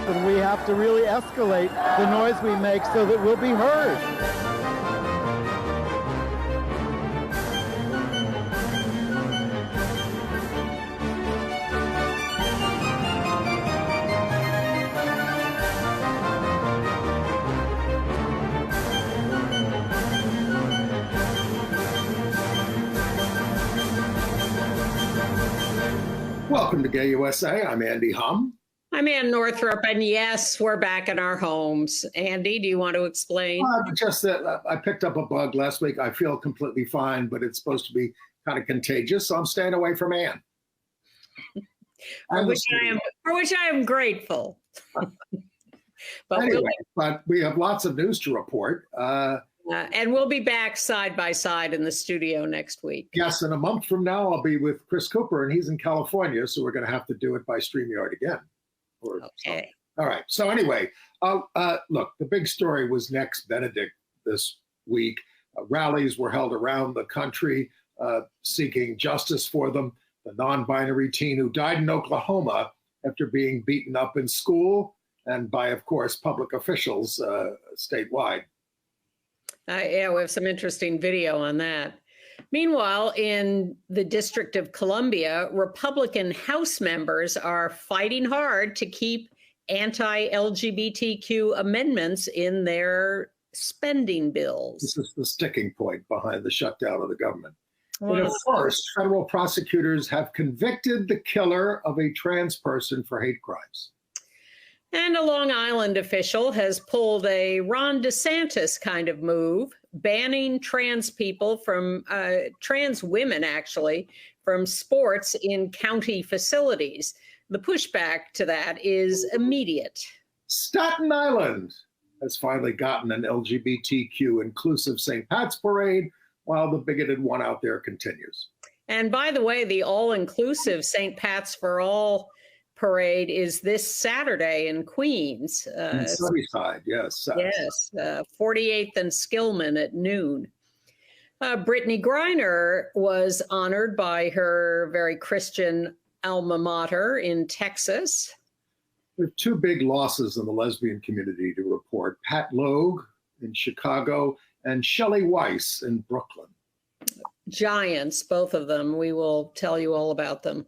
and we have to really escalate the noise we make so that we'll be heard. Welcome to GayUSA. I'm Andy Hum. I'm Ann Northrup, and yes, we're back in our homes. Andy, do you want to explain? Just that I picked up a bug last week. I feel completely fine, but it's supposed to be kind of contagious, so I'm staying away from Ann. For which I am grateful. But anyway, but we have lots of news to report. And we'll be back side by side in the studio next week. Yes, and a month from now, I'll be with Chris Cooper, and he's in California, so we're going to have to do it by StreamYard again. Okay. Something. All right. So anyway, look, the big story was Nex Benedict this week. Rallies were held around the country seeking justice for them. The non-binary teen who died in Oklahoma after being beaten up in school and by, of course, public officials statewide. Yeah, we have some interesting video on that. Meanwhile, in the District of Columbia, Republican House members are fighting hard to keep anti-LGBTQ amendments in their spending bills. This is the sticking point behind the shutdown of the government. Well, first, federal prosecutors have convicted the killer of a trans person for hate crimes. And a Long Island official has pulled a Ron DeSantis kind of move, banning trans people from, trans women actually, from sports in county facilities. The pushback to that is immediate. Staten Island has finally gotten an LGBTQ inclusive St. Pat's parade, while the bigoted one out there continues. And by the way, the all-inclusive St. Pat's for All parade is this Saturday in Queens. In Sunnyside, yes. Yes, 48th and Skillman at noon. Brittney Griner was honored by her very Christian alma mater in Texas. There are two big losses in the lesbian community to report. Pat Logue in Chicago and Shelley Weiss in Brooklyn. Giants, both of them. We will tell you all about them.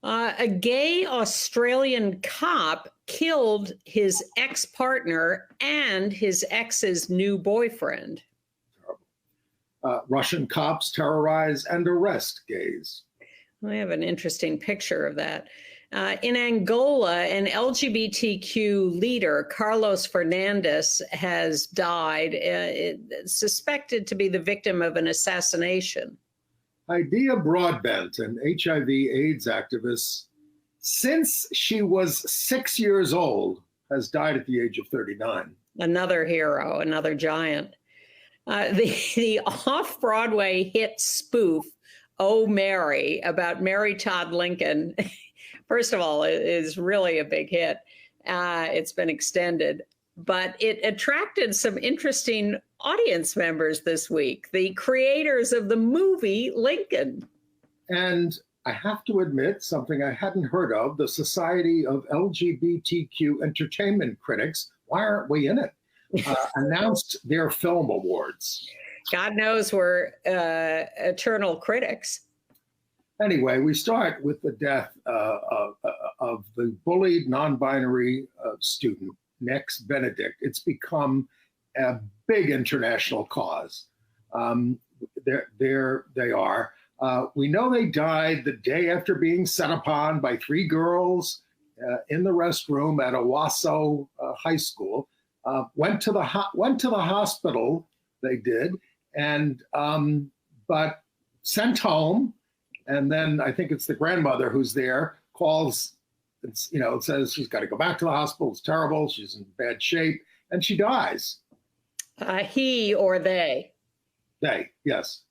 A gay Australian cop killed his ex-partner and his ex's new boyfriend. Russian cops terrorize and arrest gays. I have an interesting picture of that. In Angola, an LGBTQ leader, Carlos Fernandez, has died, suspected to be the victim of an assassination. Hydeia Broadbent, an HIV/AIDS activist, since she was 6 years old, has died at the age of 39. Another hero, another giant. The off-Broadway hit spoof, Oh, Mary, about Mary Todd Lincoln, first of all, it is really a big hit. It's been extended, but it attracted some interesting audience members this week, the creators of the movie Lincoln. And I have to admit something I hadn't heard of, the Society of LGBTQ Entertainment critics, why aren't we in it? Announced their film awards. God knows we're eternal critics. Anyway, we start with the death of the bullied non-binary student, Nex Benedict. It's become a big international cause. There they are. We know they died the day after being set upon by three girls in the restroom at Owasso High School. Went to the hospital. They did, and but sent home. And then I think it's the grandmother who's there calls. It says she's got to go back to the hospital. It's terrible. She's in bad shape, and she dies. He or they? They, yes.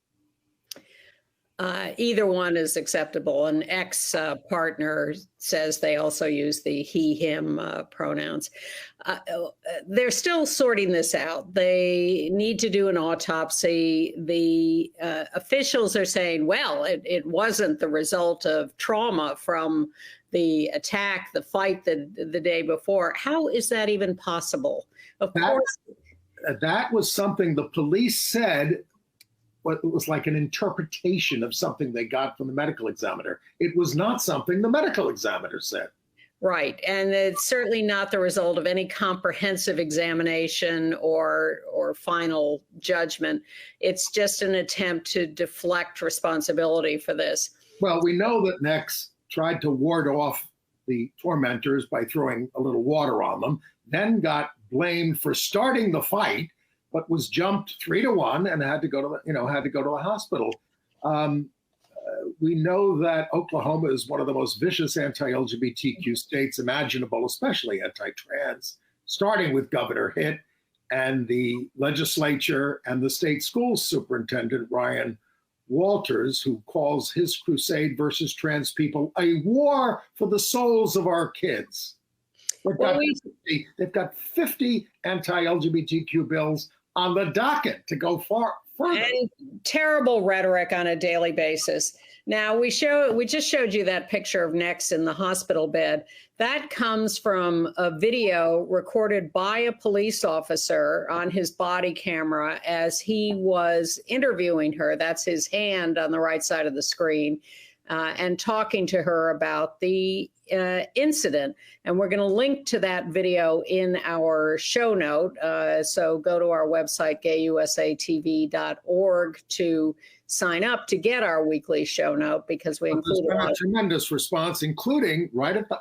Either one is acceptable. An ex-partner says they also use the he, him pronouns. They're still sorting this out. They need to do an autopsy. The officials are saying, well, it wasn't the result of trauma from the attack, the fight the day before. How is that even possible? Of course. That was something the police said. It was like an interpretation of something they got from the medical examiner. It was not something the medical examiner said. Right. And it's certainly not the result of any comprehensive examination or final judgment. It's just an attempt to deflect responsibility for this. Well, we know that Nex tried to ward off the tormentors by throwing a little water on them, then got blamed for starting the fight, but was jumped 3-1 and had to go to the hospital. We know that Oklahoma is one of the most vicious anti-LGBTQ states imaginable, especially anti-trans, starting with Governor Hitt and the legislature and the state school superintendent, Ryan Walters, who calls his crusade versus trans people a war for the souls of our kids. They've got 50 anti-LGBTQ bills on the docket to go further. And terrible rhetoric on a daily basis. Now, we just showed you that picture of Nex in the hospital bed. That comes from a video recorded by a police officer on his body camera as he was interviewing her. That's his hand on the right side of the screen, and talking to her about the incident. And we're going to link to that video in our show note. So go to our website, GayUSATV.org, to sign up to get our weekly show note, because we include a tremendous response, including right at the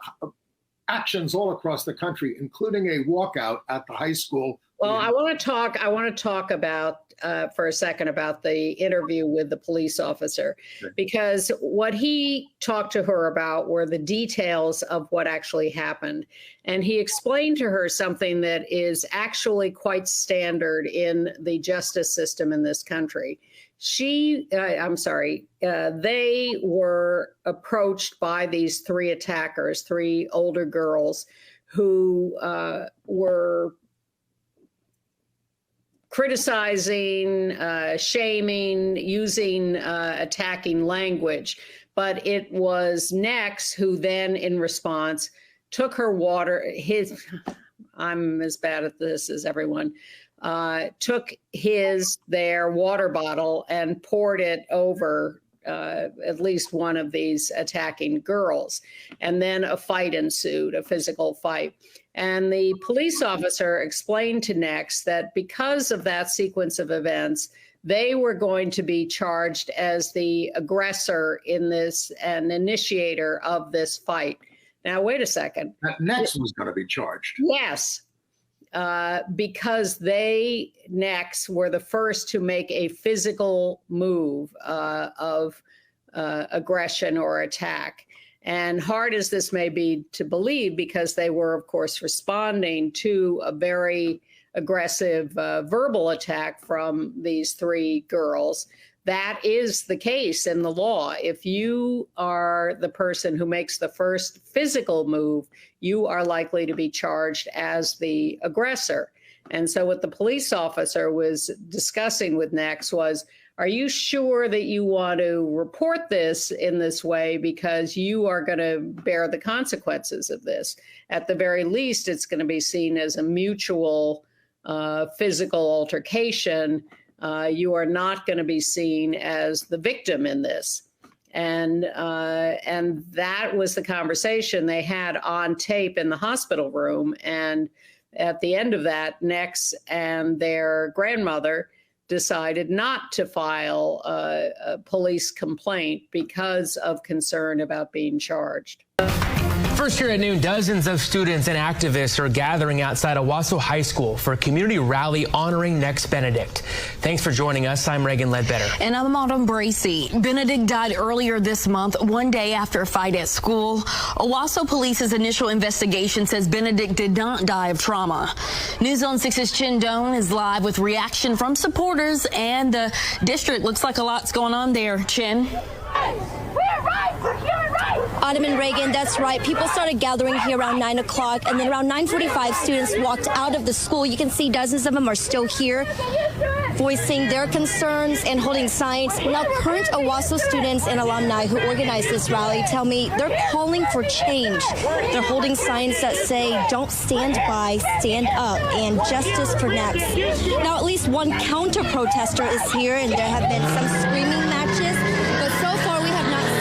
actions all across the country, including a walkout at the high school. Well, I want to talk about for a second about the interview with the police officer, because what he talked to her about were the details of what actually happened. And he explained to her something that is actually quite standard in the justice system in this country. They were approached by these 3 attackers, 3 older girls who were criticizing, shaming, using attacking language. But it was Nex who then, in response, took her water, I'm as bad at this as everyone, took their water bottle and poured it over at least one of these attacking girls. And then a fight ensued, a physical fight. And the police officer explained to Nex that because of that sequence of events, they were going to be charged as the aggressor in this and initiator of this fight. Now, wait a second. Nex was going to be charged. Yes. Because Nex were the first to make a physical move of aggression or attack. And hard as this may be to believe, because they were, of course, responding to a very aggressive verbal attack from these 3 girls, that is the case in the law. If you are the person who makes the first physical move, you are likely to be charged as the aggressor. And so what the police officer was discussing with Nex was, are you sure that you want to report this in this way, because you are going to bear the consequences of this? At the very least, it's going to be seen as a mutual physical altercation. You are not going to be seen as the victim in this. And that was the conversation they had on tape in the hospital room. And at the end of that, Nex and their grandmother decided not to file a police complaint because of concern about being charged. First here at noon, dozens of students and activists are gathering outside Owasso High School for a community rally honoring Nex Benedict. Thanks for joining us. I'm Reagan Ledbetter. And I'm Autumn Bracey. Benedict died earlier this month, one day after a fight at school. Owasso Police's initial investigation says Benedict did not die of trauma. News on 6's Chin Doan is live with reaction from supporters, and the district looks like a lot's going on there. Chin? Autumn and Reagan, that's right. People started gathering here around 9 o'clock, and then around 9:45, students walked out of the school. You can see dozens of them are still here, voicing their concerns and holding signs. Now, current OWASO students and alumni who organized this rally tell me they're calling for change. They're holding signs that say, "Don't stand by, stand up," and "Justice for Nex." Now, at least one counter-protester is here, and there have been some screaming matches, but so far we have not seen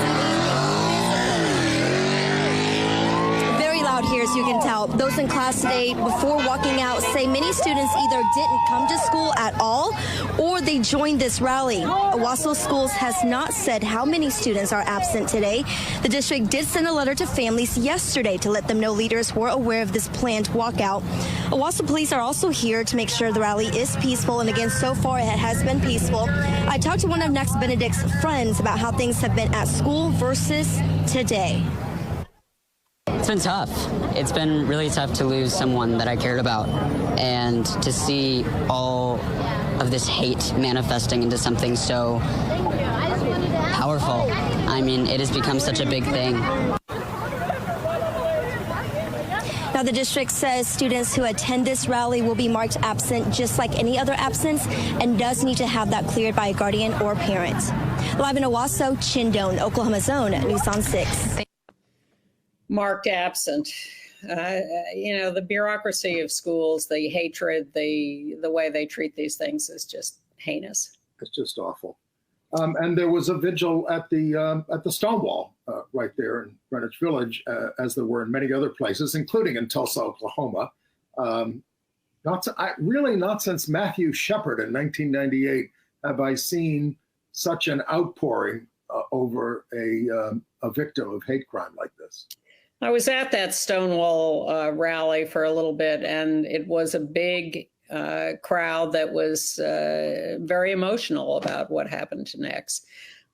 here, as you can tell. Those in class today, before walking out, say many students either didn't come to school at all or they joined this rally. Owasso Schools has not said how many students are absent today. The district did send a letter to families yesterday to let them know leaders were aware of this planned walkout. Owasso police are also here to make sure the rally is peaceful, and again, so far it has been peaceful. I talked to one of Nex Benedict's friends about how things have been at school versus today. It's been tough. It's been really tough to lose someone that I cared about, and to see all of this hate manifesting into something so powerful. I mean, it has become such a big thing. Now, the district says students who attend this rally will be marked absent just like any other absence, and does need to have that cleared by a guardian or parent. Live in Owasso, Chindon, Oklahoma's own News on 6. Marked absent. The bureaucracy of schools, the hatred, the way they treat these things is just heinous. It's just awful. And there was a vigil at the Stonewall right there in Greenwich Village, as there were in many other places, including in Tulsa, Oklahoma. Not since Matthew Shepard in 1998 have I seen such an outpouring over a victim of hate crime like this. I was at that Stonewall rally for a little bit, and it was a big crowd that was very emotional about what happened to Nex.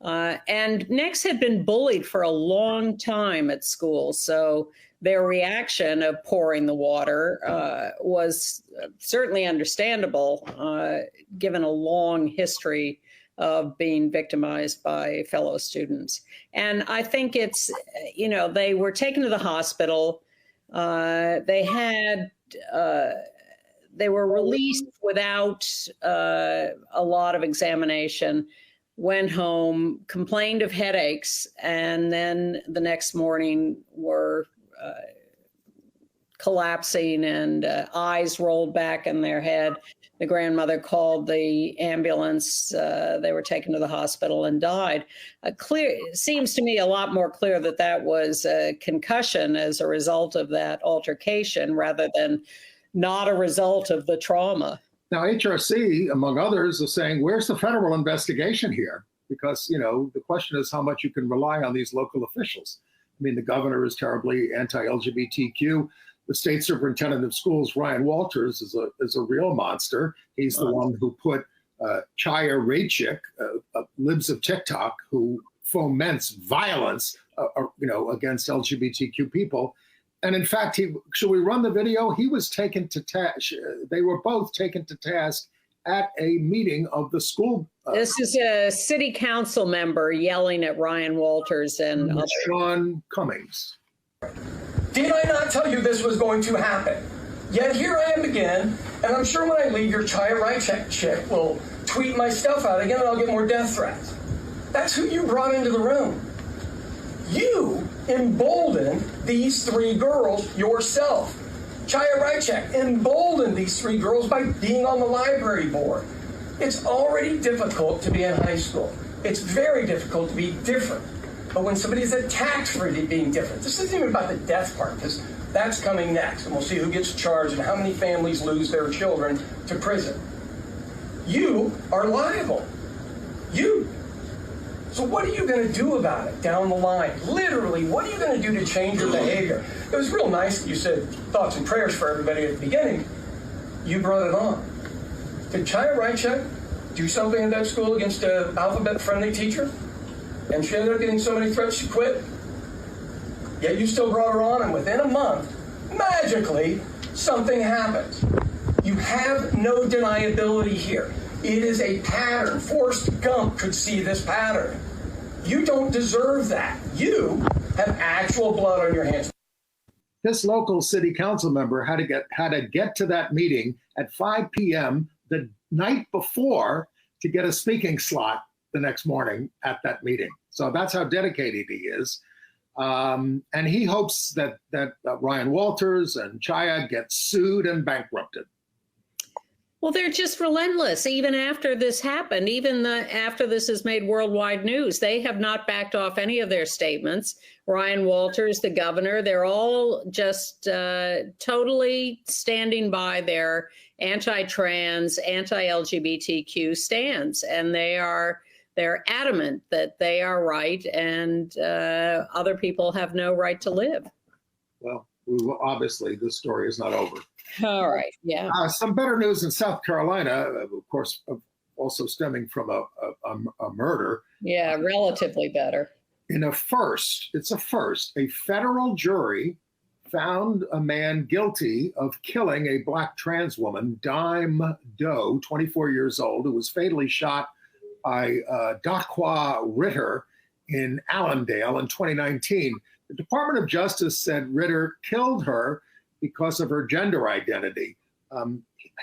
And Nex had been bullied for a long time at school, so their reaction of pouring the water was certainly understandable, given a long history of being victimized by fellow students. And I think it's, they were taken to the hospital. They were released without a lot of examination, went home, complained of headaches, and then the next morning were collapsing and eyes rolled back in their head. The grandmother called the ambulance. They were taken to the hospital and died. It seems to me a lot more clear that was a concussion as a result of that altercation rather than not a result of the trauma. Now, HRC, among others, is saying, where's the federal investigation here? Because, the question is how much you can rely on these local officials. I mean, the governor is terribly anti-LGBTQ. The state superintendent of schools, Ryan Walters, is a real monster. He's the one who put Chaya Raichik, libs of TikTok, who foments violence, against LGBTQ people. And in fact, should we run the video? He was taken to task. They were both taken to task at a meeting of the school. This is a city council member yelling at Ryan Walters and Sean Cummings. Did I not tell you this was going to happen? Yet here I am again, and I'm sure when I leave, your Chaya Raichik chick will tweet my stuff out again, and I'll get more death threats. That's who you brought into the room. You emboldened these three girls yourself. Chaya Raichik emboldened these three girls by being on the library board. It's already difficult to be in high school. It's very difficult to be different. But when somebody's attacked for being different, this isn't even about the death part, because that's coming next, and we'll see who gets charged and how many families lose their children to prison. You are liable. You. So what are you going to do about it down the line? Literally, what are you going to do to change your behavior? It was real nice that you said thoughts and prayers for everybody at the beginning. You brought it on. Did Chaya Raichik do something in that school against an alphabet-friendly teacher? And she ended up getting so many threats she quit. Yet you still brought her on, and within a month, magically, something happens. You have no deniability here. It is a pattern. Forrest Gump could see this pattern. You don't deserve that. You have actual blood on your hands. This local city council member had to get to that meeting at 5 p.m. the night before to get a speaking slot the next morning at that meeting. So that's how dedicated he is. And he hopes that Ryan Walters and Chaya get sued and bankrupted. Well, they're just relentless. Even after this happened, after this has made worldwide news, they have not backed off any of their statements. Ryan Walters, the governor, they're all just totally standing by their anti-trans, anti-LGBTQ stands, and they're adamant that they are right and other people have no right to live. Well, obviously, this story is not over. All right. Yeah. Some better news in South Carolina, of course, also stemming from a murder. Yeah, relatively better. In a first, a federal jury found a man guilty of killing a Black trans woman, Dime Doe, 24 years old, who was fatally shot by Daquah Ritter in Allendale in 2019. The Department of Justice said Ritter killed her because of her gender identity.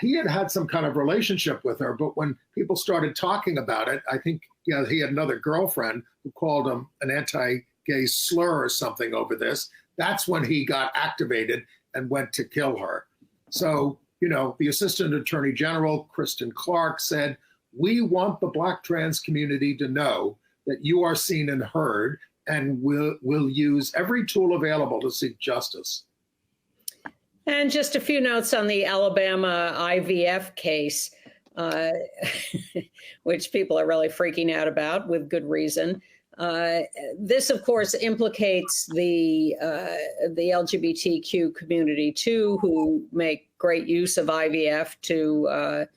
He had some kind of relationship with her, but when people started talking about it, I think he had another girlfriend who called him an anti-gay slur or something over this. That's when he got activated and went to kill her. So, the Assistant Attorney General, Kristen Clark, said, "We want the Black trans community to know that you are seen and heard, and we'll use every tool available to seek justice." And just a few notes on the Alabama IVF case, which people are really freaking out about with good reason. This, of course, implicates the LGBTQ community, too, who make great use of IVF to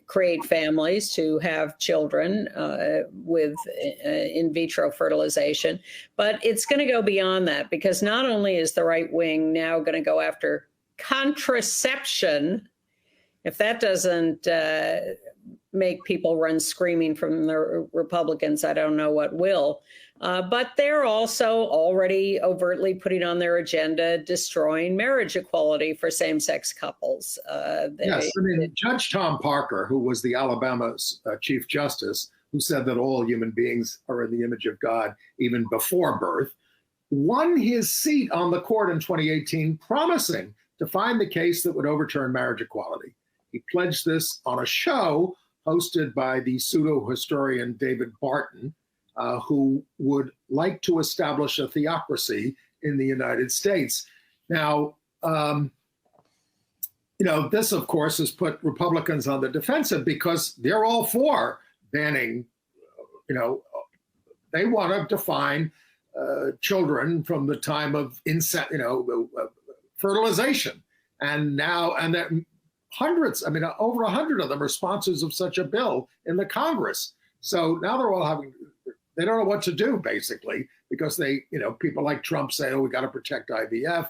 create families, to have children with in vitro fertilization. But it's going to go beyond that, because not only is the right wing now going to go after contraception, if that doesn't make people run screaming from the Republicans, I don't know what will. But they're also already overtly putting on their agenda destroying marriage equality for same-sex couples. Yes, Judge Tom Parker, who was the Alabama Chief Justice, who said that all human beings are in the image of God even before birth, won his seat on the court in 2018, promising to find the case that would overturn marriage equality. He pledged this on a show hosted by the pseudo-historian David Barton, who would like to establish a theocracy in the United States. Now, this, of course, has put Republicans on the defensive because they're all for banning, they want to define children from the time of fertilization. And that hundreds, over 100 of them are sponsors of such a bill in the Congress. So now they're all they don't know what to do, basically, because people like Trump say, we got to protect IVF.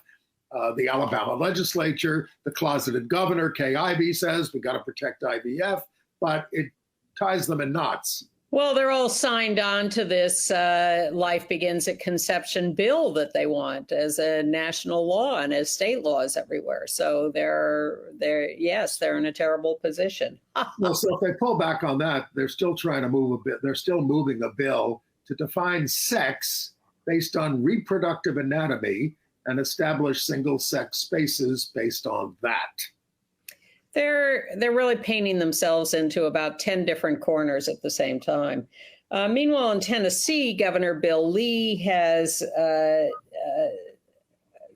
The Alabama legislature, the closeted governor, Kay Ivey, says we got to protect IVF, but it ties them in knots. Well, they're all signed on to this life begins at conception bill that they want as a national law and as state laws everywhere. So they're in a terrible position. Well, so if they pull back on that, they're still trying to move a bit. They're still moving a bill to define sex based on reproductive anatomy and establish single-sex spaces based on that. They're really painting themselves into about 10 different corners at the same time. Meanwhile, in Tennessee, Governor Bill Lee has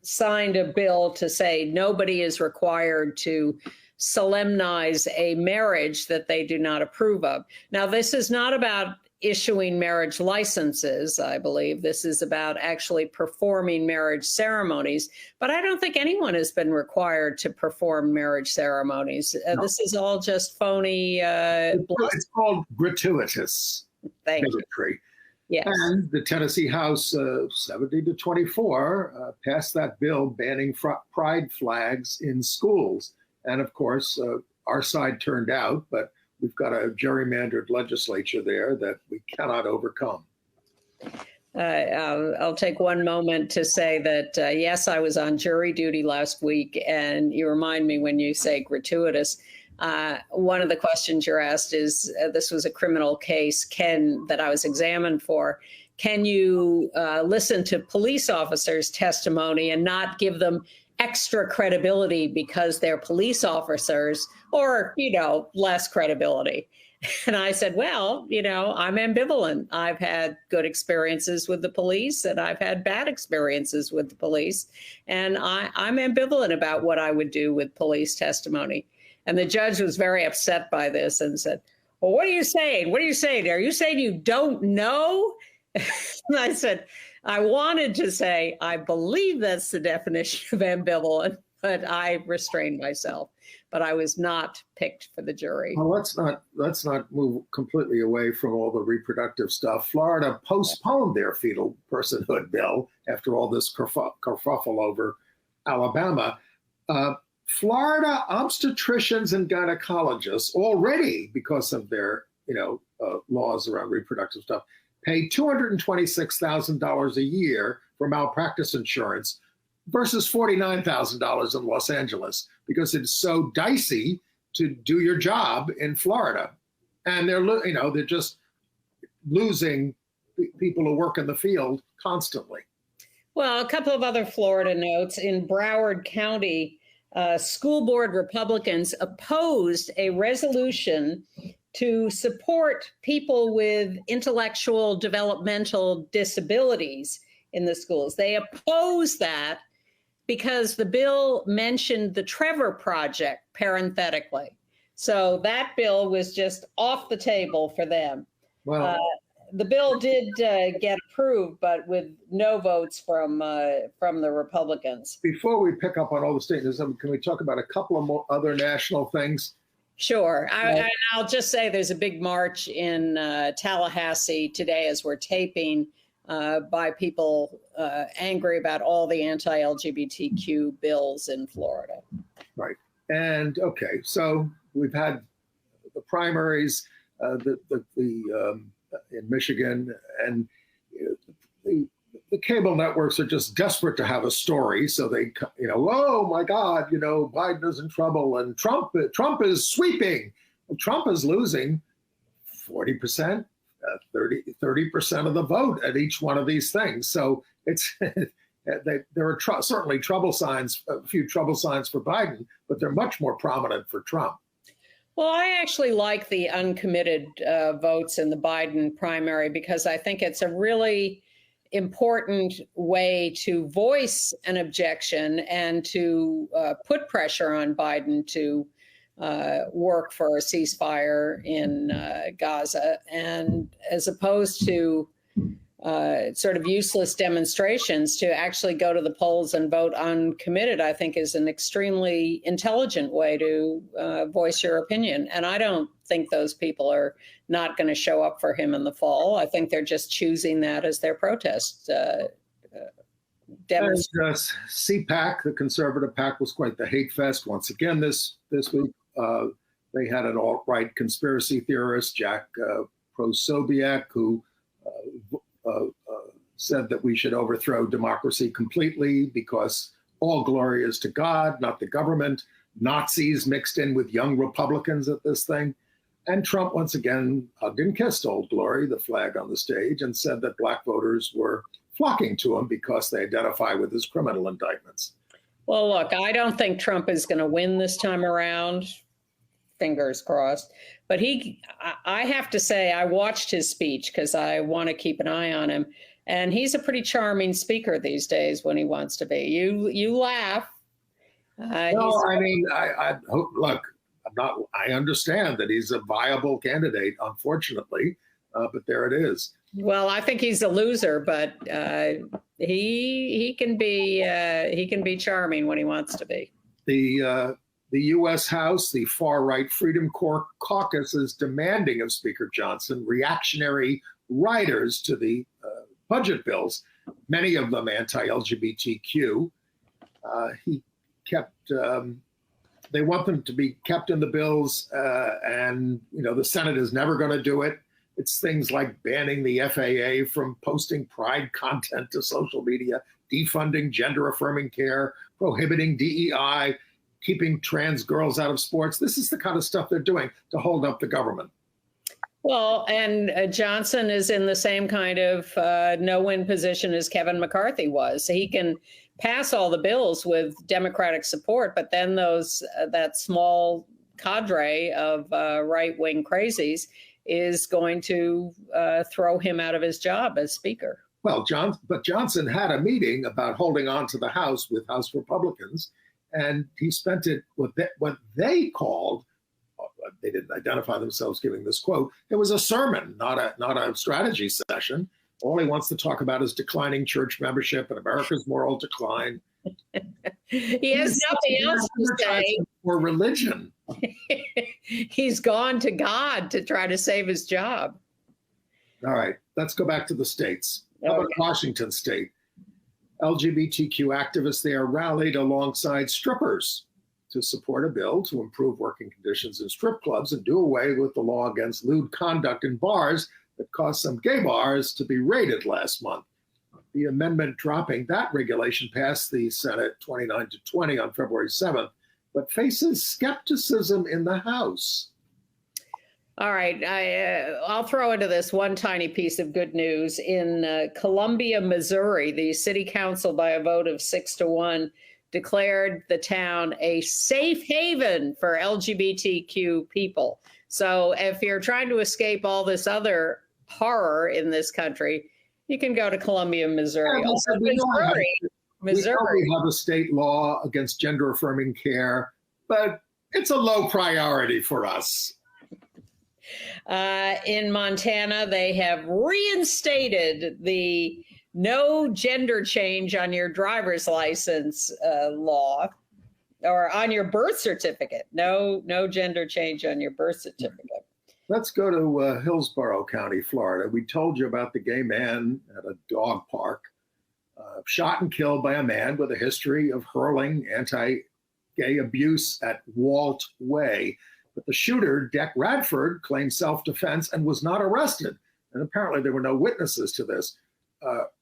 signed a bill to say nobody is required to solemnize a marriage that they do not approve of. Now, this is not about issuing marriage licenses, I believe. This is about actually performing marriage ceremonies. But I don't think anyone has been required to perform marriage ceremonies. No. This is all just phony. It's called gratuitous bigotry. Yes. And the Tennessee House, 70-24, passed that bill banning pride flags in schools. And of course, our side turned out, but we've got a gerrymandered legislature there that we cannot overcome. I'll take one moment to say that, yes, I was on jury duty last week, and you remind me when you say gratuitous. One of the questions you're asked is, this was a criminal case, that I was examined for. Can you listen to police officers' testimony and not give them extra credibility because they're police officers, or, less credibility? And I said, well, I'm ambivalent. I've had good experiences with the police and I've had bad experiences with the police. And I'm ambivalent about what I would do with police testimony. And the judge was very upset by this and said, well, what are you saying? What are you saying? Are you saying you don't know? And I said, I wanted to say, I believe that's the definition of ambivalent, but I restrained myself. But I was not picked for the jury. Well, let's not move completely away from all the reproductive stuff. Florida postponed their fetal personhood bill after all this kerfuffle over Alabama. Florida obstetricians and gynecologists already, because of their laws around reproductive stuff, pay $226,000 a year for malpractice insurance versus $49,000 in Los Angeles, because it's so dicey to do your job in Florida. And they're just losing people who work in the field constantly. Well, a couple of other Florida notes. In Broward County, school board Republicans opposed a resolution to support people with intellectual developmental disabilities in the schools. They opposed that because the bill mentioned the Trevor Project parenthetically. So that bill was just off the table for them. Well, the bill did get approved, but with no votes from the Republicans. Before we pick up on all the state news, can we talk about a couple of more other national things? Sure. I'll just say there's a big march in Tallahassee today as we're taping by people angry about all the anti-LGBTQ bills in Florida. Right. And okay, so we've had the primaries in Michigan, and the cable networks are just desperate to have a story. So they, oh my God, Biden is in trouble and Trump is sweeping. Well, Trump is losing 40%, 30% of the vote at each one of these things. So it's there are certainly trouble signs, a few trouble signs for Biden, but they're much more prominent for Trump. Well, I actually like the uncommitted votes in the Biden primary because I think it's a really important way to voice an objection and to put pressure on Biden to work for a ceasefire in Gaza. And as opposed to sort of useless demonstrations, to actually go to the polls and vote uncommitted, I think is an extremely intelligent way to voice your opinion. And I don't think those people are not going to show up for him in the fall. I think they're just choosing that as their protest demonstration. CPAC, the conservative PAC, was quite the hate fest once again this week. They had an alt-right conspiracy theorist, Jack Posobiec, who said that we should overthrow democracy completely because all glory is to God, not the government. Nazis mixed in with young Republicans at this thing. And Trump once again hugged and kissed Old Glory, the flag on the stage, and said that black voters were flocking to him because they identify with his criminal indictments. Well, look, I don't think Trump is going to win this time around. Fingers crossed. But I have to say, I watched his speech because I want to keep an eye on him. And he's a pretty charming speaker these days when he wants to be. You laugh. No, I mean, I look, I understand that he's a viable candidate, unfortunately, but there it is. Well, I think he's a loser, but he can be charming when he wants to be. The U.S. House, the far-right Freedom Caucus, is demanding of Speaker Johnson reactionary riders to the budget bills, many of them anti-LGBTQ. They want them to be kept in the bills, and the Senate is never going to do it. It's things like banning the FAA from posting pride content to social media, defunding gender-affirming care, prohibiting DEI, keeping trans girls out of sports. This is the kind of stuff they're doing to hold up the government. Well, and Johnson is in the same kind of no-win position as Kevin McCarthy was. He can pass all the bills with Democratic support, but then that small cadre of right-wing crazies is going to throw him out of his job as Speaker. Well, Johnson had a meeting about holding on to the House with House Republicans, and he spent it what they called, they didn't identify themselves giving this quote, it was a sermon, not a strategy session. All he wants to talk about is declining church membership and America's moral decline. He has nothing else to say. For religion. He's gone to God to try to save his job. All right, let's go back to the states. How about Washington State? LGBTQ activists there rallied alongside strippers to support a bill to improve working conditions in strip clubs and do away with the law against lewd conduct in bars that caused some gay bars to be raided last month. The amendment dropping that regulation passed the Senate 29-20 on February 7th, but faces skepticism in the House. All right, I'll throw into this one tiny piece of good news. In Columbia, Missouri, the city council, by a vote of 6-1, declared the town a safe haven for LGBTQ people. So if you're trying to escape all this other horror in this country, you can go to Columbia, Missouri. Yeah, also, Missouri. We have a state law against gender-affirming care, but it's a low priority for us. In Montana, they have reinstated the no gender change on your driver's license law, or on your birth certificate. No gender change on your birth certificate. Let's go to Hillsborough County, Florida. We told you about the gay man at a dog park, shot and killed by a man with a history of hurling anti-gay abuse at Walt Way. But the shooter, Deck Radford, claimed self-defense and was not arrested. And apparently there were no witnesses to this.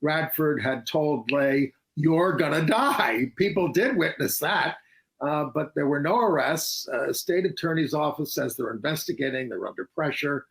Radford had told Lay, "You're gonna die." People did witness that, but there were no arrests. State attorney's office says they're investigating, they're under pressure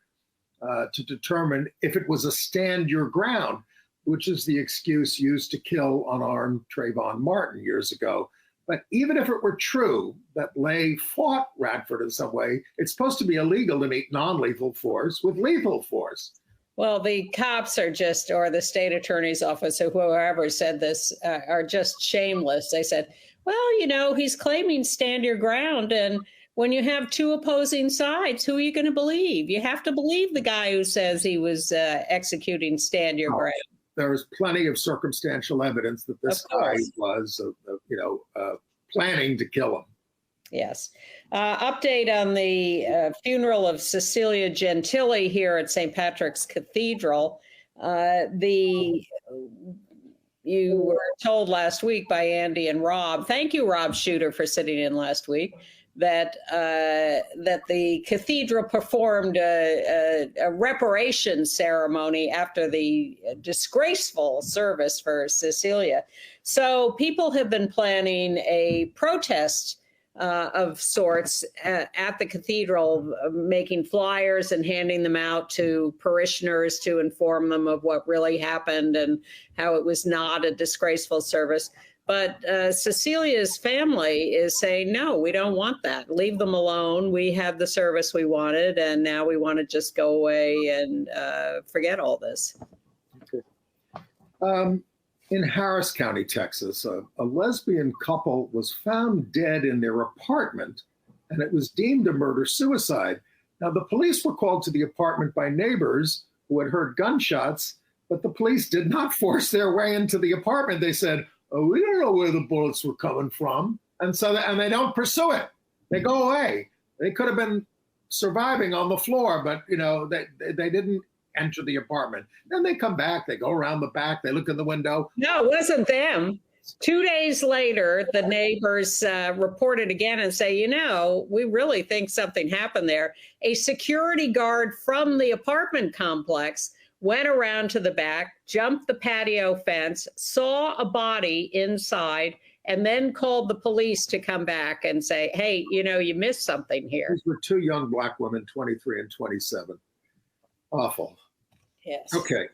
to determine if it was a stand your ground, which is the excuse used to kill unarmed Trayvon Martin years ago. But even if it were true that Lay fought Radford in some way, it's supposed to be illegal to meet non-lethal force with lethal force. Well, the cops are just, or the state attorney's office, or whoever said this, are just shameless. They said, well, you know, he's claiming stand your ground. And when you have two opposing sides, who are you going to believe? You have to believe the guy who says he was executing stand your ground. There's plenty of circumstantial evidence that this guy was, planning to kill him. Yes. Update on the funeral of Cecilia Gentili here at St. Patrick's Cathedral. You were told last week by Andy and Rob, thank you, Rob Shooter, for sitting in last week, that the cathedral performed a reparation ceremony after the disgraceful service for Cecilia. So people have been planning a protest of sorts at the cathedral, making flyers and handing them out to parishioners to inform them of what really happened and how it was not a disgraceful service. But Cecilia's family is saying, no, we don't want that. Leave them alone. We had the service we wanted, and now we want to just go away and forget all this. Okay. In Harris County, Texas, a lesbian couple was found dead in their apartment, and it was deemed a murder-suicide. Now, the police were called to the apartment by neighbors who had heard gunshots, but the police did not force their way into the apartment. They said, oh, we don't know where the bullets were coming from. And they don't pursue it. They go away. They could have been surviving on the floor, but they didn't enter the apartment. Then they come back, they go around the back, they look in the window. No, it wasn't them. 2 days later, the neighbors reported again and say, you know, we really think something happened there. A security guard from the apartment complex went around to the back, jumped the patio fence, saw a body inside, and then called the police to come back and say, hey, you know, you missed something here. These were two young Black women, 23 and 27. Awful. Yes. Okay.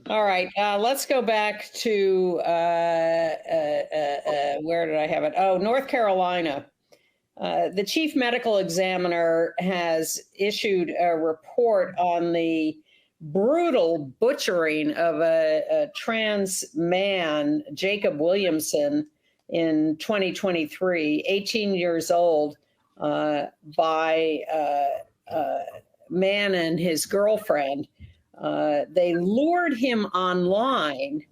All right. Let's go back to where did I have it? Oh, North Carolina. The chief medical examiner has issued a report on the brutal butchering of a trans man, Jacob Williamson, in 2023, 18 years old, by a man and his girlfriend. They lured him online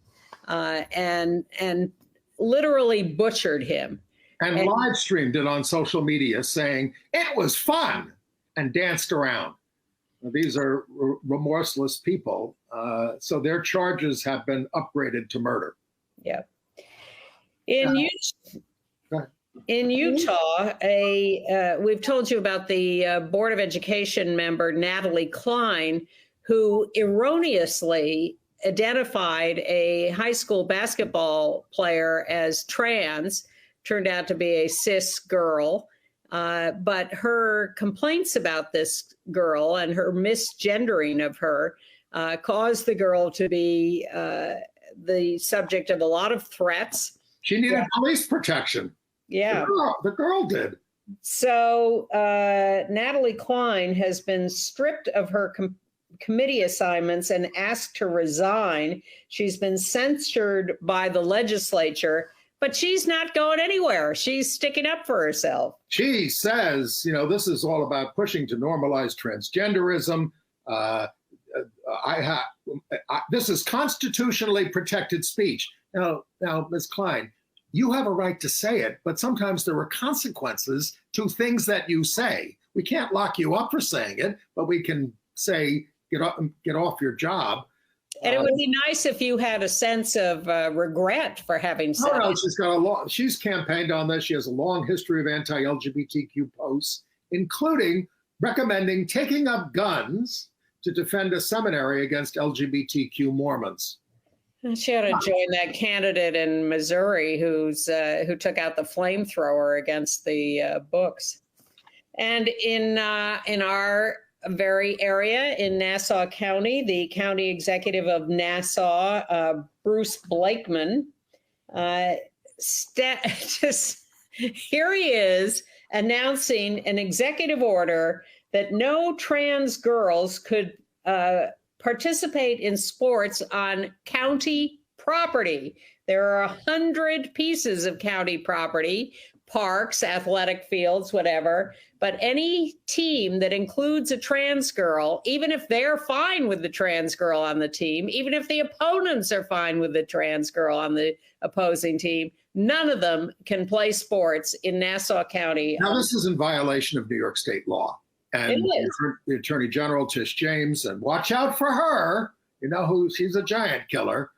and literally butchered him. And live streamed it on social media saying, it was fun, and danced around. These are remorseless people. So their charges have been upgraded to murder. Yeah. In Utah, we've told you about the Board of Education member, Natalie Klein, who erroneously identified a high school basketball player as trans, turned out to be a cis girl. But her complaints about this girl and her misgendering of her caused the girl to be the subject of a lot of threats. She needed police protection. Yeah. The girl did. So Natalie Klein has been stripped of her committee assignments and asked to resign. She's been censured by the legislature, but she's not going anywhere. She's sticking up for herself. She says, you know, this is all about pushing to normalize transgenderism. This is constitutionally protected speech. Now, Ms. Klein, you have a right to say it, but sometimes there are consequences to things that you say. We can't lock you up for saying it, but we can say, get off your job. And it would be nice if you had a sense of regret for having said it. She's campaigned on this. She has a long history of anti-LGBTQ posts, including recommending taking up guns to defend a seminary against LGBTQ Mormons. She ought to join that candidate in Missouri who took out the flamethrower against the books. And in our very area in Nassau County, the county executive of Nassau, Bruce Blakeman, here he is announcing an executive order that no trans girls could participate in sports on county property. There are 100 pieces of county property, parks, athletic fields, whatever. But any team that includes a trans girl, even if they're fine with the trans girl on the team, even if the opponents are fine with the trans girl on the opposing team, none of them can play sports in Nassau County. Now, this is in violation of New York state law. And the Attorney General, Tish James, and watch out for her. You know who? She's a giant killer.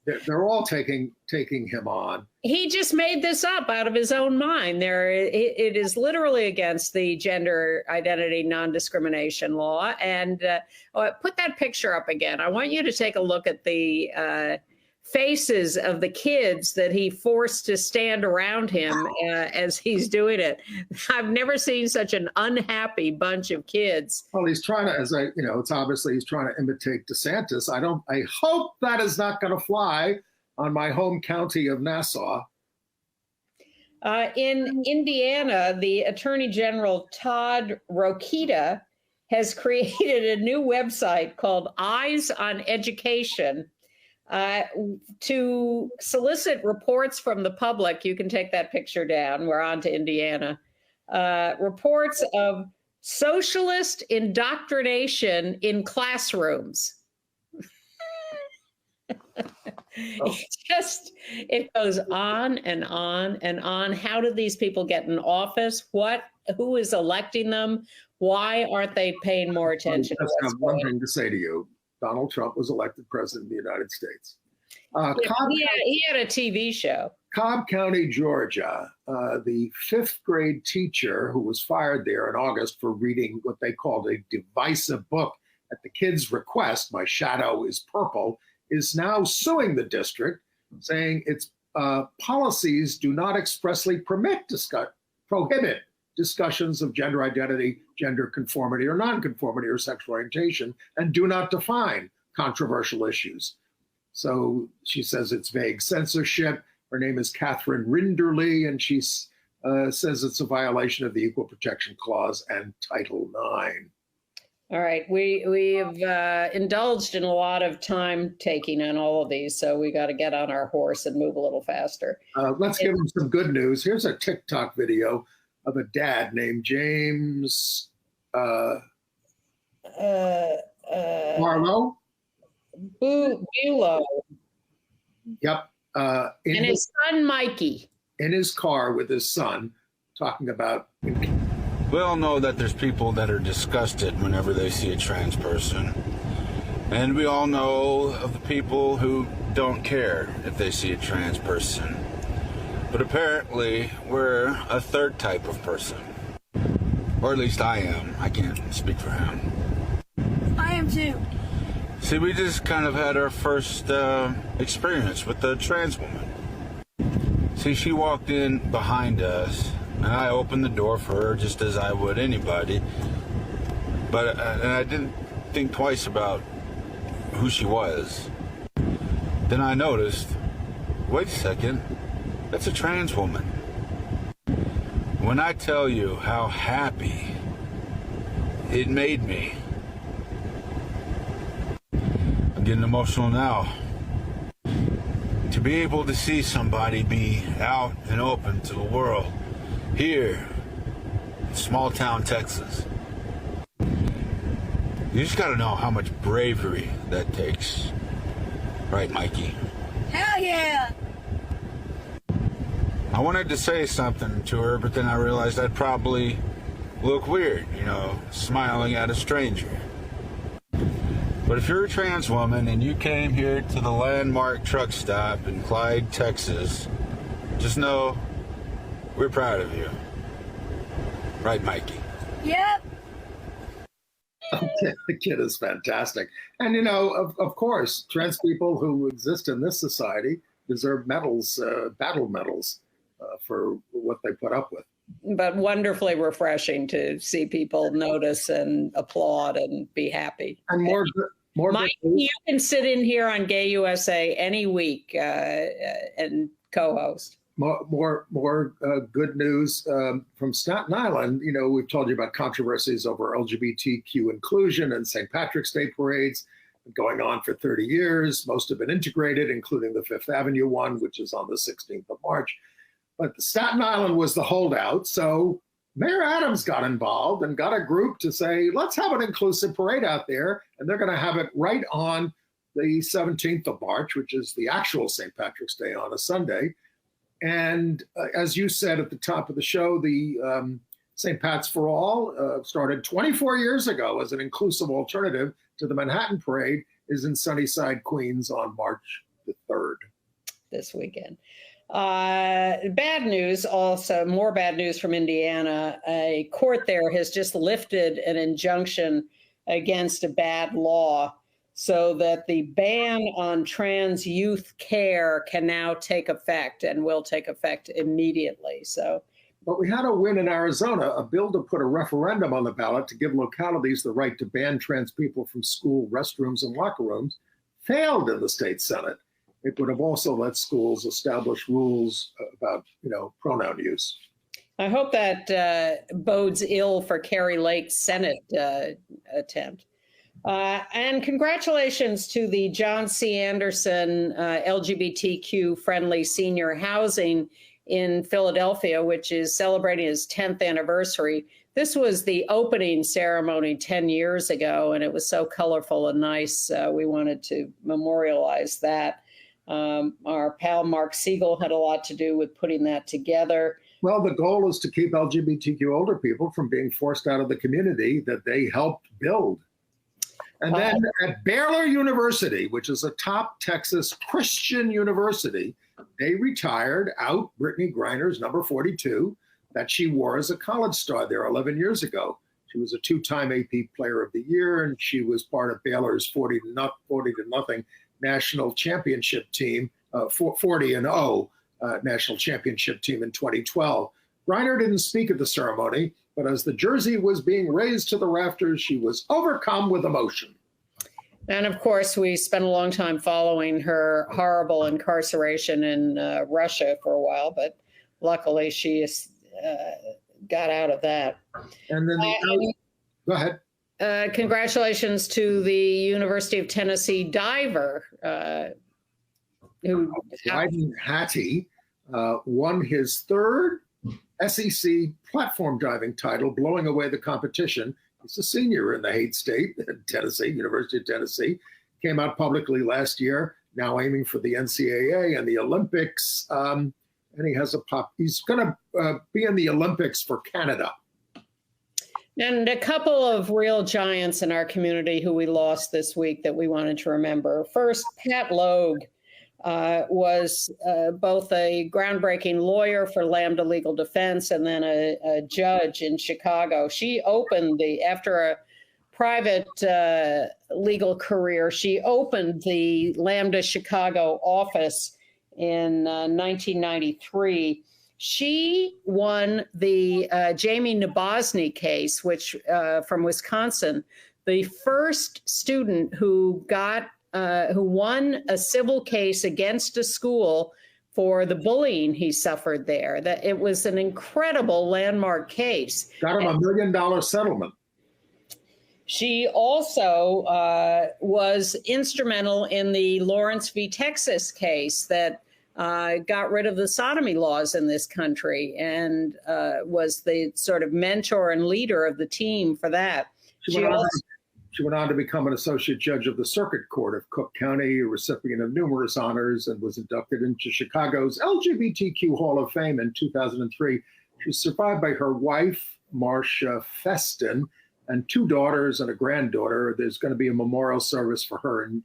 They're all taking him on. He just made this up out of his own mind. It is literally against the gender identity non-discrimination law. And put that picture up again. I want you to take a look at the faces of the kids that he forced to stand around him as he's doing it. I've never seen such an unhappy bunch of kids. Well, he's trying to, it's obviously he's trying to imitate DeSantis. I hope that is not going to fly on my home county of Nassau. In Indiana, the Attorney General Todd Rokita has created a new website called Eyes on Education to solicit reports from the public. You can take that picture down. We're on to Indiana. Reports of socialist indoctrination in classrooms. It goes on and on and on. How did these people get in office? Who is electing them? Why aren't they paying more attention? I have one thing to say to you. Donald Trump was elected president of the United States. He had a TV show. Cobb County, Georgia, the 5th grade teacher who was fired there in August for reading what they called a divisive book at the kids' request, My Shadow is Purple, is now suing the district, saying its policies do not expressly prohibit discussions of gender identity, gender conformity or nonconformity or sexual orientation, and do not define controversial issues. So she says it's vague censorship. Her name is Catherine Rinderly, and she says it's a violation of the Equal Protection Clause and Title IX. All right, we have indulged in a lot of time taking on all of these, so we got to get on our horse and move a little faster. Let's give them some good news. Here's a TikTok video of a dad named James Barlow. Bulow. Yep. And his son, Mikey. In his car with his son, talking about... We all know that there's people that are disgusted whenever they see a trans person. And we all know of the people who don't care if they see a trans person. But apparently, we're a third type of person. Or at least I am. I can't speak for him. I am too. See, we just kind of had our first experience with the trans woman. See, she walked in behind us, and I opened the door for her just as I would anybody. But and I didn't think twice about who she was. Then I noticed, wait a second, that's a trans woman. When I tell you how happy it made me, I'm getting emotional now. To be able to see somebody be out and open to the world here in small town Texas. You just gotta know how much bravery that takes. Right, Mikey? Hell yeah! I wanted to say something to her, but then I realized I'd probably look weird, you know, smiling at a stranger. But if you're a trans woman and you came here to the landmark truck stop in Clyde, Texas, just know we're proud of you. Right, Mikey? Yep. The kid is fantastic. And, you know, of course, trans people who exist in this society deserve medals, battle medals for what they put up with. But wonderfully refreshing to see people notice and applaud and be happy. And more Mike, you can sit in here on GayUSA any week and co-host. More good news from Staten Island. You know, we've told you about controversies over LGBTQ inclusion and St. Patrick's Day parades going on for 30 years. Most have been integrated, including the Fifth Avenue one, which is on the 16th of March. But Staten Island was the holdout. So Mayor Adams got involved and got a group to say, let's have an inclusive parade out there. And they're going to have it right on the 17th of March, which is the actual St. Patrick's Day on a Sunday. And as you said at the top of the show, the St. Pat's for All started 24 years ago as an inclusive alternative to the Manhattan Parade, is in Sunnyside, Queens on March the 3rd. This weekend. Bad news also, more bad news from Indiana. A court there has just lifted an injunction against a bad law so that the ban on trans youth care can now take effect and will take effect immediately. But we had a win in Arizona, a bill to put a referendum on the ballot to give localities the right to ban trans people from school restrooms and locker rooms, failed in the state Senate. It would have also let schools establish rules about, pronoun use. I hope that bodes ill for Kari Lake's Senate attempt. And congratulations to the John C. Anderson LGBTQ friendly senior housing in Philadelphia, which is celebrating its 10th anniversary. This was the opening ceremony 10 years ago, and it was so colorful and nice. We wanted to memorialize that. Our pal Mark Siegel had a lot to do with putting that together. Well, the goal is to keep LGBTQ older people from being forced out of the community that they helped build. And then at Baylor University, which is a top Texas Christian university, they retired out Brittney Griner's number 42 that she wore as a college star there 11 years ago. She was a two-time AP Player of the Year, and she was part of Baylor's 40-0 national championship team, 40-0 national championship team in 2012. Griner didn't speak at the ceremony, but as the jersey was being raised to the rafters, she was overcome with emotion. And of course, we spent a long time following her horrible incarceration in Russia for a while, but luckily she got out of that. And then go ahead. Congratulations to the University of Tennessee diver who Hydeia won his third SEC platform diving title, blowing away the competition. He's a senior in the Haight State, Tennessee, University of Tennessee. Came out publicly last year, now aiming for the NCAA and the Olympics. And he's going to be in the Olympics for Canada. And a couple of real giants in our community who we lost this week that we wanted to remember. First, Pat Logue was both a groundbreaking lawyer for Lambda Legal Defense and then a judge in Chicago. She opened after a private legal career, she opened the Lambda Chicago office in 1993. She won the Jamie Nabozny case, which from Wisconsin, the first student who won a civil case against a school for the bullying he suffered there. That it was an incredible landmark case. Got him $1 million settlement. She also was instrumental in the Lawrence v. Texas case that got rid of the sodomy laws in this country and was the sort of mentor and leader of the team for that. She went on to become an associate judge of the Circuit Court of Cook County, a recipient of numerous honors, and was inducted into Chicago's LGBTQ Hall of Fame in 2003. She's survived by her wife, Marcia Feston, and two daughters and a granddaughter. There's going to be a memorial service for her in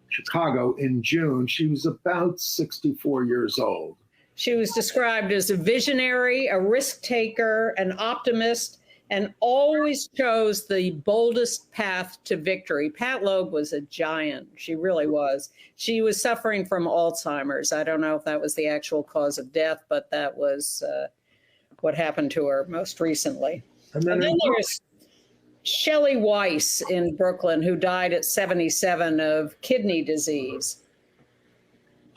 Chicago in June. She was about 64 years old. She was described as a visionary, a risk taker, an optimist, and always chose the boldest path to victory. Pat Logue was a giant. She really was. She was suffering from Alzheimer's. I don't know if that was the actual cause of death, but that was what happened to her most recently. And then there's Shelley Weiss in Brooklyn, who died at 77 of kidney disease.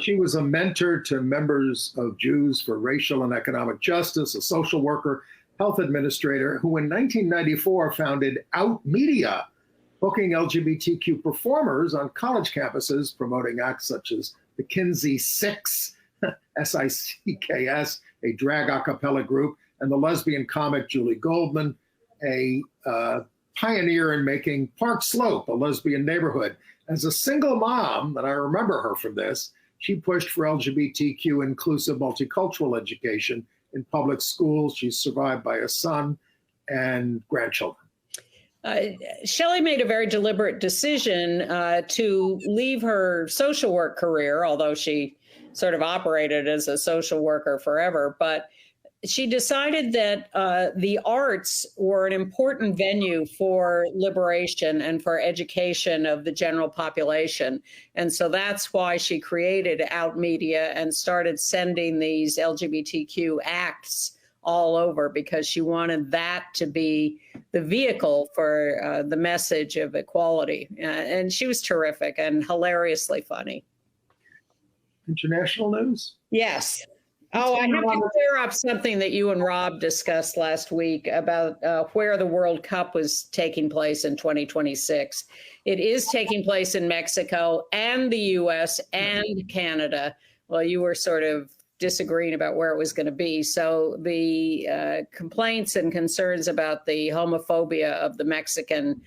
She was a mentor to members of Jews for Racial and Economic Justice, a social worker, health administrator, who in 1994 founded Out Media, booking LGBTQ performers on college campuses, promoting acts such as the Kinsey Six, SICKS, a drag a cappella group, and the lesbian comic Julie Goldman, a pioneer in making Park Slope a lesbian neighborhood. As a single mom, and I remember her from this, she pushed for LGBTQ inclusive multicultural education in public schools. She's survived by a son and grandchildren. Shelley made a very deliberate decision to leave her social work career, although she sort of operated as a social worker forever. But she decided that the arts were an important venue for liberation and for education of the general population. And so that's why she created Out Media and started sending these LGBTQ acts all over, because she wanted that to be the vehicle for the message of equality. And she was terrific and hilariously funny. International news? Yes. Oh, I have to clear up something that you and Rob discussed last week about where the World Cup was taking place in 2026. It is taking place in Mexico and the U.S. and Canada. Well, you were sort of disagreeing about where it was going to be. So the complaints and concerns about the homophobia of the Mexican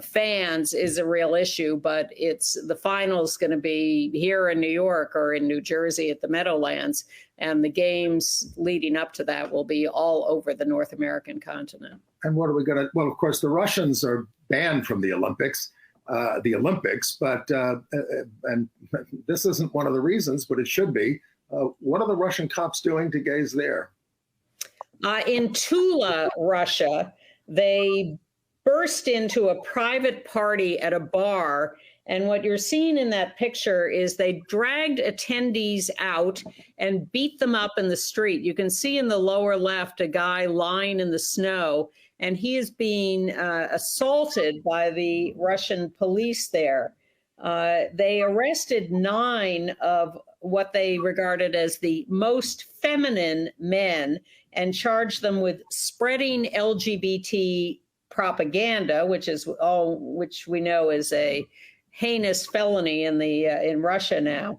fans is a real issue, but the final's going to be here in New York or in New Jersey at the Meadowlands, and the games leading up to that will be all over the North American continent. And what are we going to? Well, of course, the Russians are banned from the Olympics. the Olympics, but and this isn't one of the reasons, but it should be. What are the Russian cops doing to gays there? In Tula, Russia, they burst into a private party at a bar. And what you're seeing in that picture is they dragged attendees out and beat them up in the street. You can see in the lower left a guy lying in the snow, and he is being assaulted by the Russian police there. They arrested 9 of what they regarded as the most feminine men and charged them with spreading LGBT propaganda, which we know is a heinous felony in Russia now.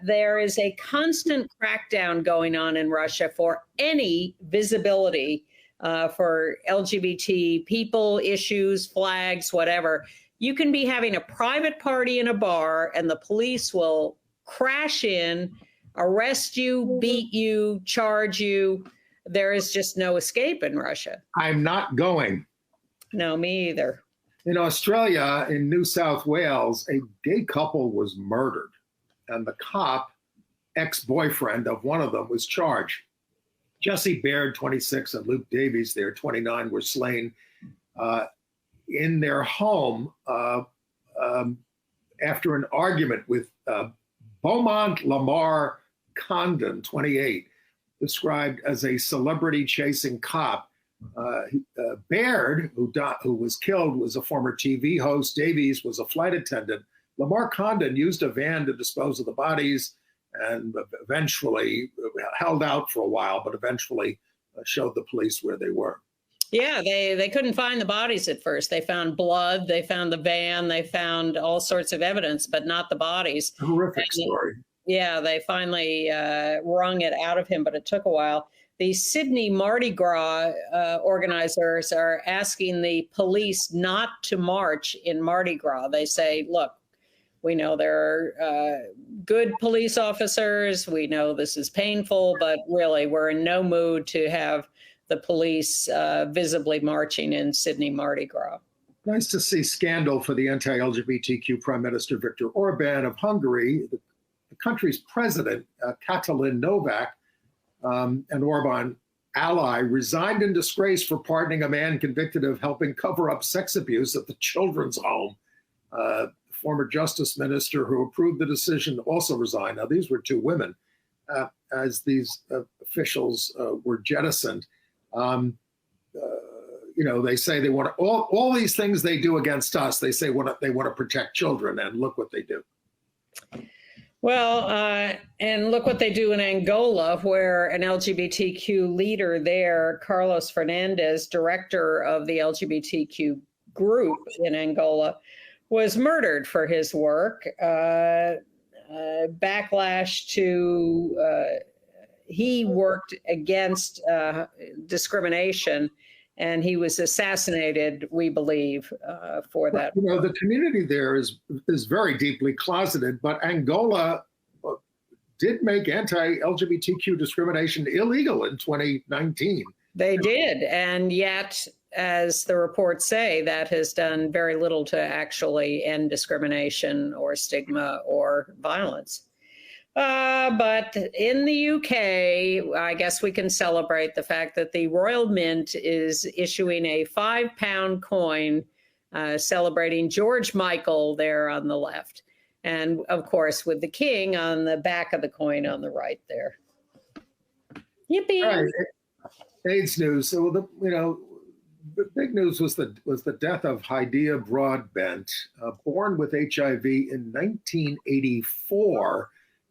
There is a constant crackdown going on in Russia for any visibility for LGBT people, issues, flags, whatever. You can be having a private party in a bar and the police will crash in, arrest you, beat you, charge you. There is just no escape in Russia. I'm not going. No, me either. In Australia, in New South Wales, a gay couple was murdered, and the cop, ex-boyfriend of one of them, was charged. Jesse Baird, 26, and Luke Davies, there, 29, were slain in their home after an argument with Beaumont Lamar Condon, 28, described as a celebrity-chasing cop. Baird, who was killed, was a former TV host. Davies was a flight attendant. Lamar Condon used a van to dispose of the bodies and eventually held out for a while, but eventually showed the police where they were. Yeah, they couldn't find the bodies at first. They found blood, they found the van, they found all sorts of evidence, but not the bodies. A horrific story. Yeah, they finally wrung it out of him, but it took a while. The Sydney Mardi Gras organizers are asking the police not to march in Mardi Gras. They say, look, we know there are good police officers. We know this is painful, but really we're in no mood to have the police visibly marching in Sydney Mardi Gras. Nice to see scandal for the anti-LGBTQ Prime Minister Viktor Orban of Hungary. The country's president, Katalin Novak, an Orban ally, resigned in disgrace for pardoning a man convicted of helping cover up sex abuse at the children's home. The former justice minister who approved the decision also resigned. Now, these were 2 women as these officials were jettisoned. They say they want to, all these things they do against us, they say they want to protect children, and look what they do. Well, and look what they do in Angola, where an LGBTQ leader there, Carlos Fernandez, director of the LGBTQ group in Angola, was murdered for his work. Backlash to, he worked against discrimination, and he was assassinated, we believe, for that. The community there is very deeply closeted, but Angola did make anti-LGBTQ discrimination illegal in 2019. They did, and yet, as the reports say, that has done very little to actually end discrimination or stigma or violence. But in the UK, I guess we can celebrate the fact that the Royal Mint is issuing a £5 coin celebrating George Michael there on the left. And of course, with the king on the back of the coin on the right there. Yippee! Right. AIDS news. So, the big news was the death of Hydeia Broadbent, born with HIV in 1984.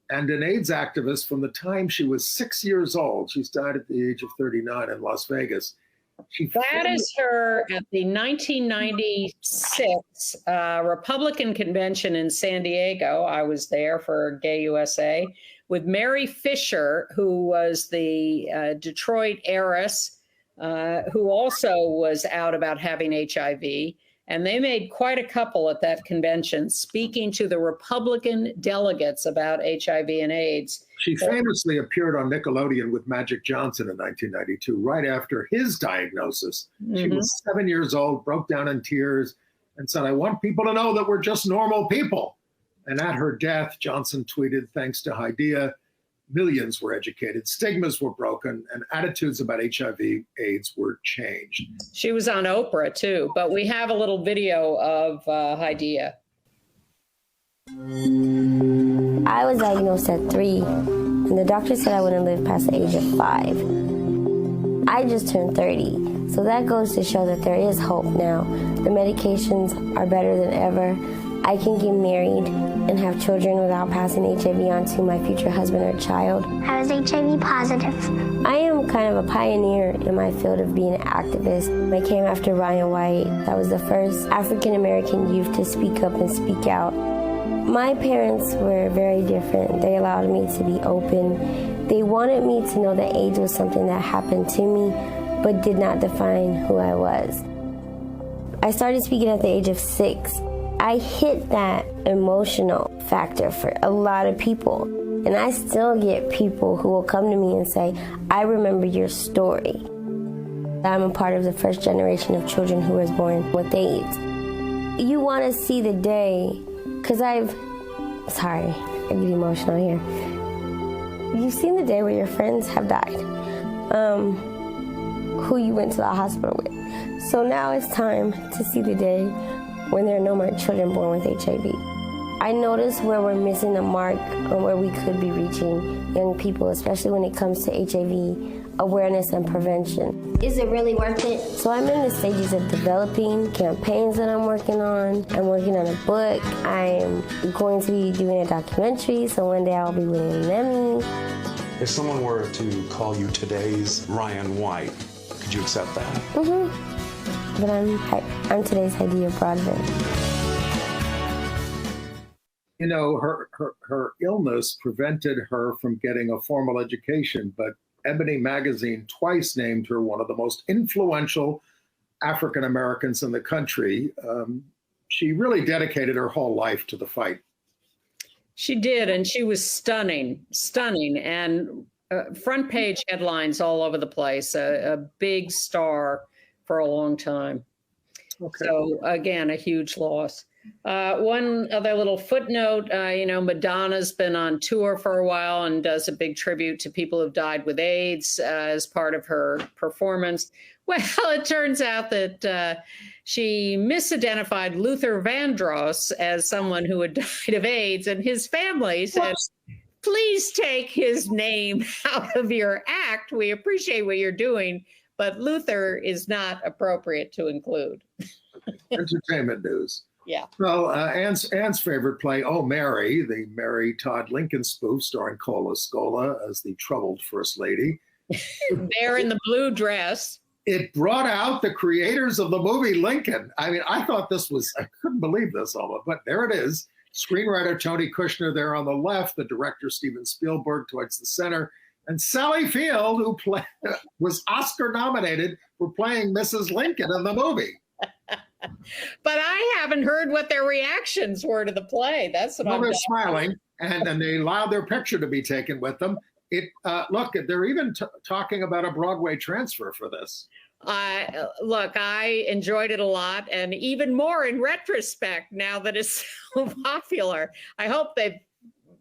And an AIDS activist from the time she was 6 years old. She's died at the age of 39 in Las Vegas. That is her at the 1996 Republican convention in San Diego. I was there for GayUSA with Mary Fisher, who was the Detroit heiress, who also was out about having HIV. And they made quite a couple at that convention, speaking to the Republican delegates about HIV and AIDS. She famously appeared on Nickelodeon with Magic Johnson in 1992, right after his diagnosis. Mm-hmm. She was 7 years old, broke down in tears. and said, "I want people to know that we're just normal people." And at her death, Johnson tweeted, "Thanks to Hydeia, millions were educated, stigmas were broken, and attitudes about HIV/AIDS were changed." She was on Oprah too, but we have a little video of Hydeia. I was diagnosed at 3, and the doctor said I wouldn't live past the age of 5. I just turned 30, so that goes to show that there is hope now. The medications are better than ever. I can get married and have children without passing HIV on to my future husband or child. I was HIV positive. I am kind of a pioneer in my field of being an activist. I came after Ryan White. I was the first African American youth to speak up and speak out. My parents were very different. They allowed me to be open. They wanted me to know that AIDS was something that happened to me, but did not define who I was. I started speaking at the age of 6. I hit that emotional factor for a lot of people. And I still get people who will come to me and say, "I remember your story." I'm a part of the first generation of children who was born with AIDS. You want to see the day, because sorry, I get emotional here. You've seen the day where your friends have died, who you went to the hospital with. So now it's time to see the day when there are no more children born with HIV. I notice where we're missing the mark on where we could be reaching young people, especially when it comes to HIV awareness and prevention. Is it really worth it? So I'm in the stages of developing campaigns that I'm working on. I'm working on a book. I'm going to be doing a documentary, so one day I'll be winning an Emmy. If someone were to call you today's Ryan White, could you accept that? But I'm today's Hydeia Broadbent. You know, her illness prevented her from getting a formal education, but Ebony magazine twice named her one of the most influential African Americans in the country. She really dedicated her whole life to the fight. She did, and she was stunning, and front page headlines all over the place, a big star for a long time. Okay. So again, a huge loss. One other little footnote, Madonna's been on tour for a while and does a big tribute to people who've died with AIDS as part of her performance. Well, it turns out that she misidentified Luther Vandross as someone who had died of AIDS, and his family said, "Please take his name out of your act. We appreciate what you're doing, but Luther is not appropriate to include." Entertainment news. Yeah. Well, Ann's favorite play, Oh, Mary, the Mary Todd Lincoln spoof starring Cola Scola as the troubled First Lady. There in the blue dress. It brought out the creators of the movie Lincoln. I mean, I couldn't believe this, Alma, but there it is. Screenwriter Tony Kushner there on the left, the director Steven Spielberg towards the center, and Sally Field, who was Oscar nominated for playing Mrs. Lincoln in the movie. But I haven't heard what their reactions were to the play. That's what they're smiling, and they allowed their picture to be taken with them. Look, they're even talking about a Broadway transfer for this. Look, I enjoyed it a lot, and even more in retrospect now that it's so popular. I hope they've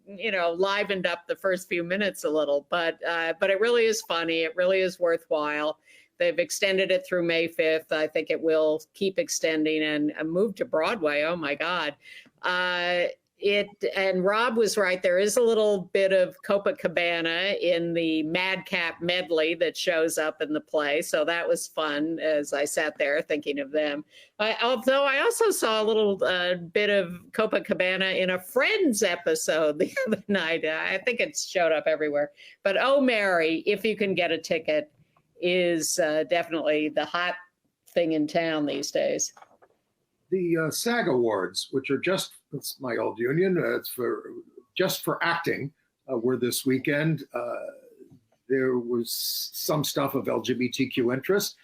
livened up the first few minutes a little, but it really is funny. It really is worthwhile. They've extended it through May 5th. I think it will keep extending and move to Broadway. Oh my God. And Rob was right. There is a little bit of Copacabana in the Madcap medley that shows up in the play. So that was fun as I sat there thinking of them. Although I also saw a little bit of Copacabana in a Friends episode the other night. I think it's showed up everywhere. But Oh, Mary, if you can get a ticket, is definitely the hot thing in town these days. The SAG Awards, which are it's my old union, it's just for acting, were this weekend. There was some stuff of LGBTQ interest.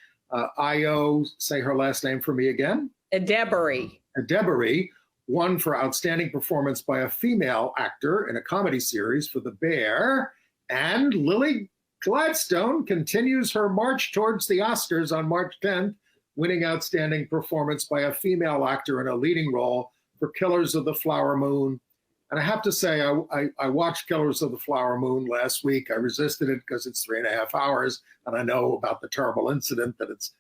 Io, say her last name for me again. Adebari won for outstanding performance by a female actor in a comedy series for The Bear. And Lily Gladstone continues her march towards the Oscars on March 10th winning Outstanding Performance by a Female Actor in a Leading Role for Killers of the Flower Moon. And I have to say, I watched Killers of the Flower Moon last week. I resisted it because it's 3.5 hours, and I know about the terrible incident that it's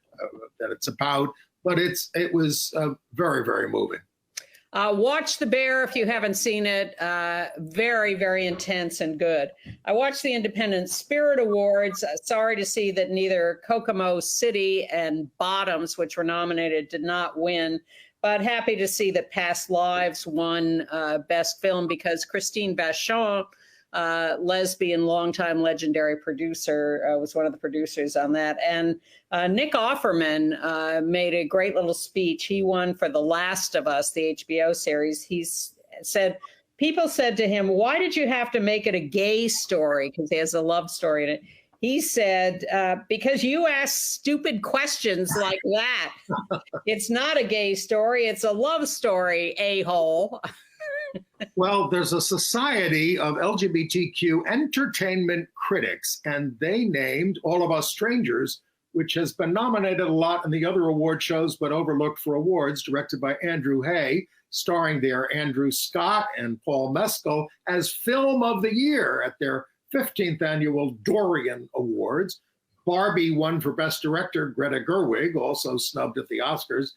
about. But it was very, very moving. Watch The Bear if you haven't seen it. Very, very intense and good. I watched the Independent Spirit Awards. Sorry to see that neither Kokomo City and Bottoms, which were nominated, did not win. But happy to see that Past Lives won Best Film because Christine Vachon, lesbian, longtime legendary producer, was one of the producers on that. And Nick Offerman made a great little speech. He won for The Last of Us, the HBO series. He said, people said to him, why did you have to make it a gay story? Because he has a love story in it. He said, because you ask stupid questions like that. It's not a gay story. It's a love story, a-hole. Well, there's a Society of LGBTQ Entertainment Critics, and they named All of Us Strangers, which has been nominated a lot in the other award shows, but overlooked for awards, directed by Andrew Hay, starring there Andrew Scott and Paul Mescal, as Film of the Year at their 15th annual Dorian Awards. Barbie won for Best Director, Greta Gerwig, also snubbed at the Oscars.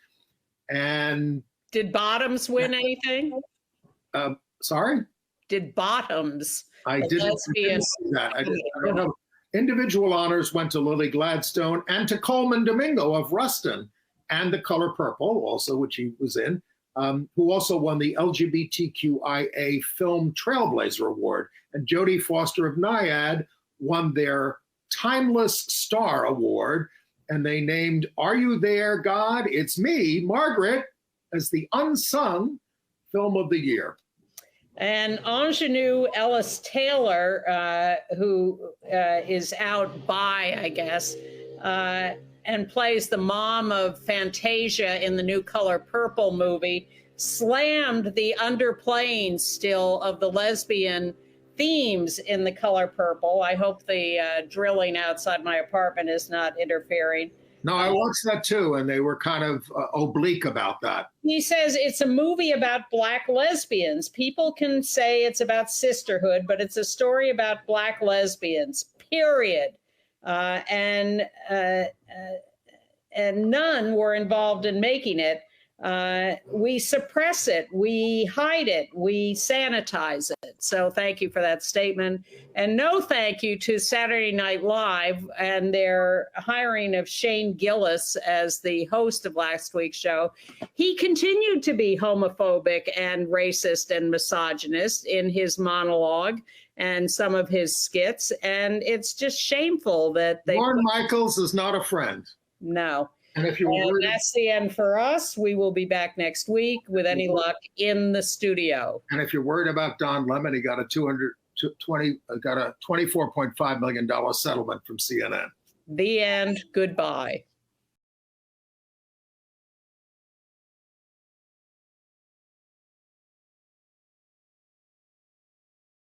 And did Bottoms win anything? Sorry? Did Bottoms? I didn't see that. I don't know. Individual honors went to Lily Gladstone and to Coleman Domingo of Ruston, and The Color Purple, also, which he was in, who also won the LGBTQIA Film Trailblazer Award. And Jodie Foster of Naiad won their Timeless Star Award, and they named Are You There, God? It's Me, Margaret, as the unsung Film of the Year. And Ingenue Ellis Taylor, who is out by, I guess, and plays the mom of Fantasia in the new Color Purple movie, slammed the underplaying still of the lesbian themes in The Color Purple. I hope the drilling outside my apartment is not interfering. No, I watched that too, and they were kind of oblique about that. He says it's a movie about Black lesbians. People can say it's about sisterhood, but it's a story about Black lesbians, period. And none were involved in making it. We suppress it, we hide it, we sanitize it. So thank you for that statement. And no thank you to Saturday Night Live and their hiring of Shane Gillis as the host of last week's show. He continued to be homophobic and racist and misogynist in his monologue and some of his skits. And it's just shameful that they... Lorne Michaels is not a friend. No. And if you're worried, that's the end for us. We will be back next week with any luck in the studio. And if you're worried about Don Lemon, he got a $24.5 million settlement from CNN. The end. Goodbye.